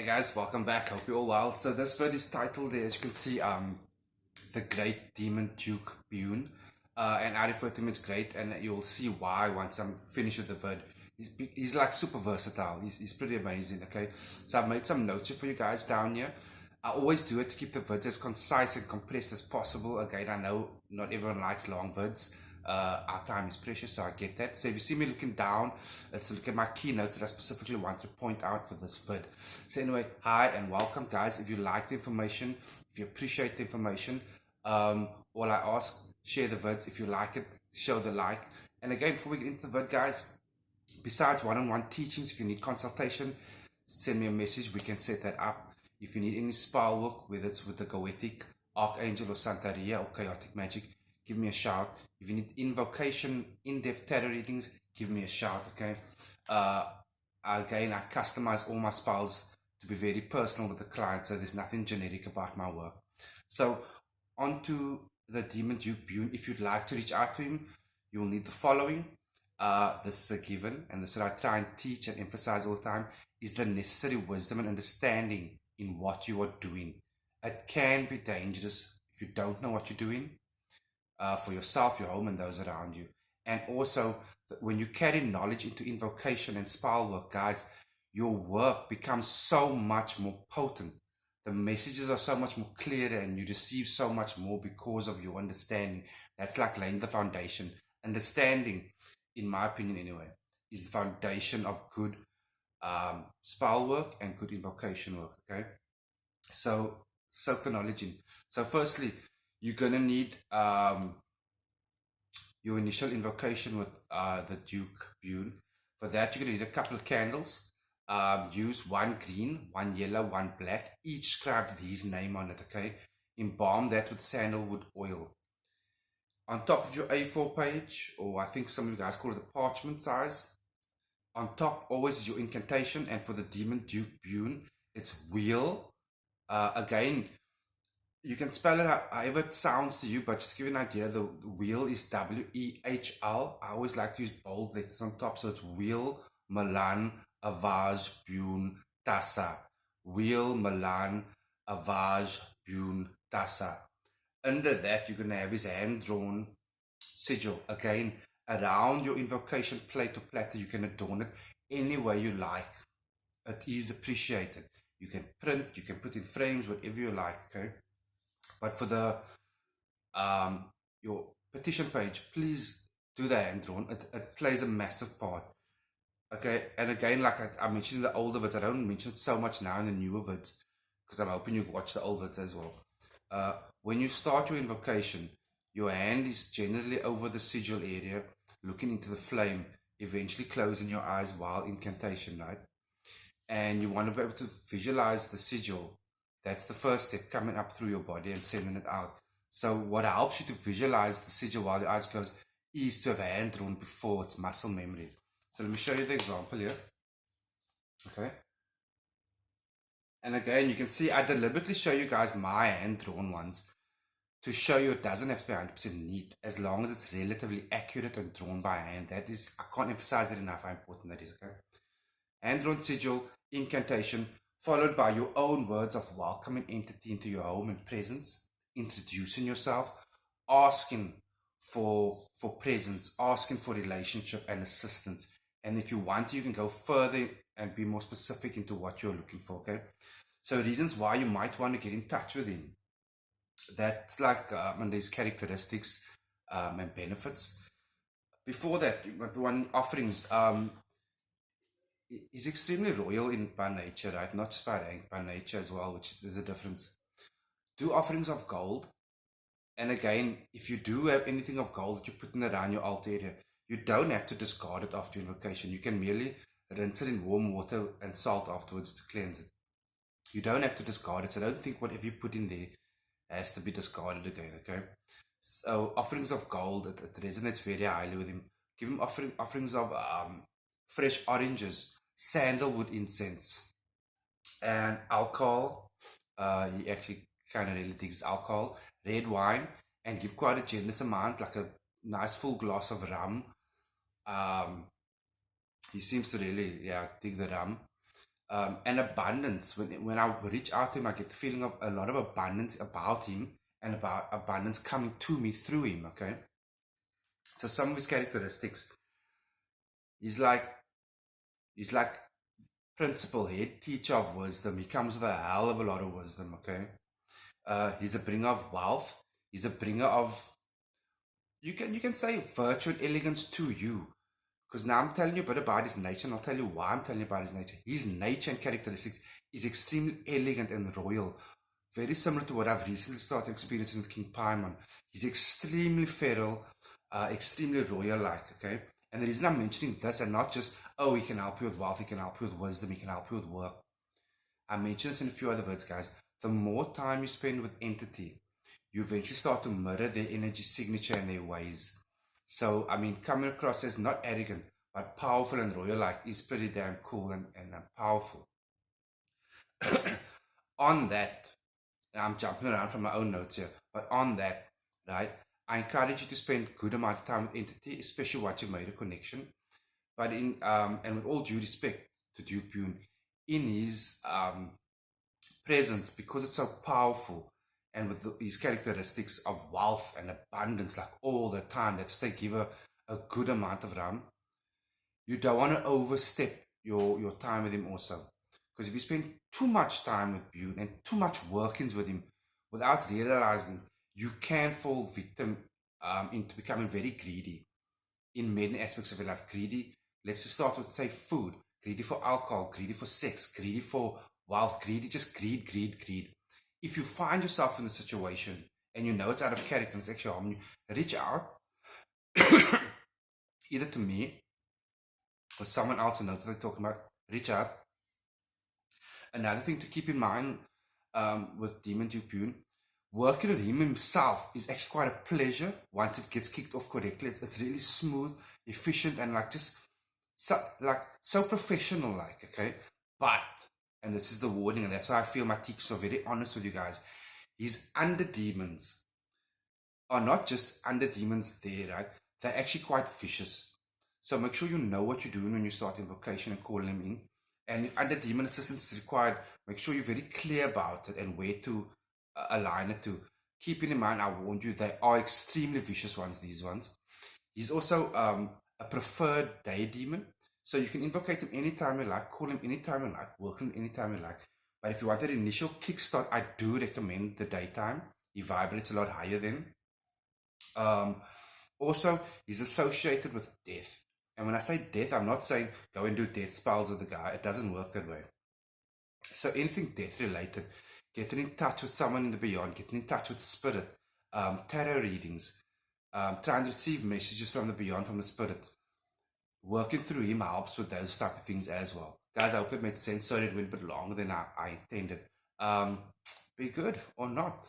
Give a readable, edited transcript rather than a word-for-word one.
Hey guys, welcome back. Hope you're all well. So this vid is titled, as you can see, The Great Demon Duke Bune. And I refer to him as great, and you'll see why once I'm finished with the vid. He's like super versatile. He's pretty amazing, okay? So I've made some notes for you guys down here. I always do it to keep the vids as concise and compressed as possible. Again, I know not everyone likes long vids. Our time is precious, so I get that. So if you see me looking down, let's look at my keynotes that I specifically want to point out for this vid. So anyway, hi and welcome guys. If you like the information, if you appreciate the information, all I ask, share the vids. If you like it, show the like. And again, before we get into the vid guys, besides one-on-one teachings, if you need consultation, send me a message, we can set that up. If you need any spell work, whether it's with the Goetic, Archangel or Santeria or Chaotic Magic, give me a shout. If you need invocation, in-depth tarot readings, give me a shout, okay? Again, I customize all my spells to be very personal with the client, so there's nothing generic about my work. So, on to the Demon Duke Bune. If you'd like to reach out to him, you will need the following. This is a given, and this is what I try and teach and emphasize all the time, is the necessary wisdom and understanding in what you are doing. It can be dangerous if you don't know what you're doing. For yourself, your home, and those around you. And also, when you carry knowledge into invocation and spell work, guys, your work becomes so much more potent. The messages are so much more clearer, and you receive so much more because of your understanding. That's like laying the foundation. Understanding, in my opinion anyway, is the foundation of good spell work and good invocation work, okay? So, soak the knowledge in. So firstly, you're going to need your initial invocation with the Duke Bune. For that, you're going to need a couple of candles. Use one green, one yellow, one black. Each scribed his name on it, okay? Embalm that with sandalwood oil. On top of your A4 page, or I think some of you guys call it the parchment size, on top always is your incantation, and for the Demon Duke Bune, it's wheel. Again, you can spell it out however it sounds to you, but just to give you an idea, the wheel is W-E-H-L. I always like to use bold letters on top, so it's wheel, Milan, Avaj, Bune, Tassa. Wheel, Milan, Avaj, Bune, Tassa. Under that, you're going to have his hand-drawn sigil. Again, around your invocation plate or platter, you can adorn it any way you like. It is appreciated. You can print, you can put in frames, whatever you like, okay? But for the your petition page, please do the hand drawn. It plays a massive part. Okay, and again, like I mentioned in the older vids, I don't mention it so much now in the newer vids because I'm hoping you watch the old vids as well. When you start your invocation, your hand is generally over the sigil area, looking into the flame, eventually closing your eyes while incantation, right? And you want to be able to visualize the sigil. That's the first step, coming up through your body and sending it out. So what helps you to visualize the sigil while your eyes closed is to have a hand drawn before it's muscle memory. So let me show you the example here. Okay. And again, you can see I deliberately show you guys my hand drawn ones to show you it doesn't have to be 100% neat, as long as it's relatively accurate and drawn by hand. That is, I can't emphasize it enough how important that is, okay? Hand drawn sigil, incantation, followed by your own words of welcoming entity into your home and presence, introducing yourself, asking for presence, asking for relationship and assistance. And if you want, you can go further and be more specific into what you're looking for, okay? So reasons why you might want to get in touch with him. That's like, and there's characteristics and benefits. Before that, one offerings, he's extremely royal by nature, right? Not just by rank, by nature as well, which is, there's a difference. Do offerings of gold. And again, if you do have anything of gold that you're putting around your altar area, you don't have to discard it after invocation. You can merely rinse it in warm water and salt afterwards to cleanse it. You don't have to discard it, so don't think whatever you put in there has to be discarded again, okay? So offerings of gold, it resonates very highly with him. Give him offerings of fresh oranges, sandalwood incense, and alcohol. He actually kind of really digs alcohol, red wine, and give quite a generous amount, like a nice full glass of rum. He seems to really, dig the rum. and abundance. When I reach out to him, I get the feeling of a lot of abundance about him and about abundance coming to me through him. Okay, so some of his characteristics, he's like principal head teacher of wisdom. He comes with a hell of a lot of wisdom. Okay, he's a bringer of wealth. He's a bringer of, you can say, virtue and elegance to you. Because now I'm telling you a bit about his nature, and I'll tell you why I'm telling you about his nature. His nature and characteristics is extremely elegant and royal. Very similar to what I've recently started experiencing with King Paimon. He's extremely feral, extremely royal-like, okay? And the reason I'm mentioning this, and not just, oh, he can help you with wealth, he can help you with wisdom, he can help you with work. I mentioned this in a few other words, guys. The more time you spend with entity, you eventually start to mirror their energy signature and their ways. So, I mean, coming across as not arrogant, but powerful and royal-like is pretty damn cool and powerful. On that, I'm jumping around from my own notes here, but on that, right, I encourage you to spend good amount of time with entity, especially once you've made a connection. But and with all due respect to Duke Bune, in his presence, because it's so powerful, and with his characteristics of wealth and abundance, like all the time, that to say give a good amount of ram, you don't want to overstep your time with him also. Because if you spend too much time with Bune and too much workings with him without realizing, you can fall victim into becoming very greedy in many aspects of your life. Greedy, let's just start with, say, food. Greedy for alcohol, greedy for sex, greedy for wealth, greedy, just greed. If you find yourself in a situation and you know it's out of character and it's actually harming you, reach out either to me or someone else who knows what they're talking about. Reach out. Another thing to keep in mind with Demon Duke Bune, working with him himself is actually quite a pleasure once it gets kicked off correctly. It's really smooth, efficient, and so professional, okay? But, and this is the warning, and that's why I feel my teachers are very honest with you guys, his under demons are not just under demons there, right? They're actually quite vicious. So make sure you know what you're doing when you start invocation and calling him in. And if under demon assistance is required, make sure you're very clear about it and where to align it to. Keeping in mind, I warned you, they are extremely vicious ones, these ones. He's also a preferred day demon. So you can invocate him anytime you like, call him anytime you like, work him anytime you like. But if you want that initial kickstart, I do recommend the daytime. He vibrates a lot higher then. Also, he's associated with death. And when I say death, I'm not saying go and do death spells with the guy. It doesn't work that way. So anything death related, getting in touch with someone in the beyond, getting in touch with spirit, tarot readings, trying to receive messages from the beyond, from the spirit, working through him helps with those type of things as well. Guys, I hope it made sense. Sorry it went a bit longer than I intended. Be good or not.